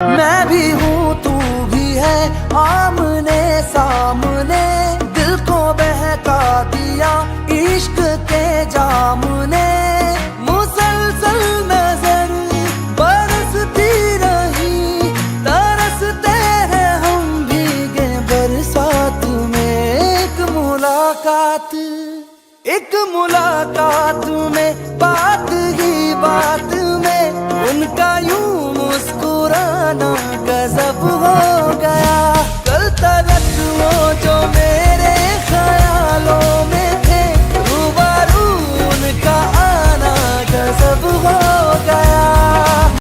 मैं भी हूँ तू भी है आमने सामने, दिल को बहका दिया इश्क के जाम ने। मुसलसल नजर बरसती रही, तरसते हैं हम भीगे बरसात में। एक मुलाकात में बात ही बात में उनका यूं मुस्कुराना गजब हो गया।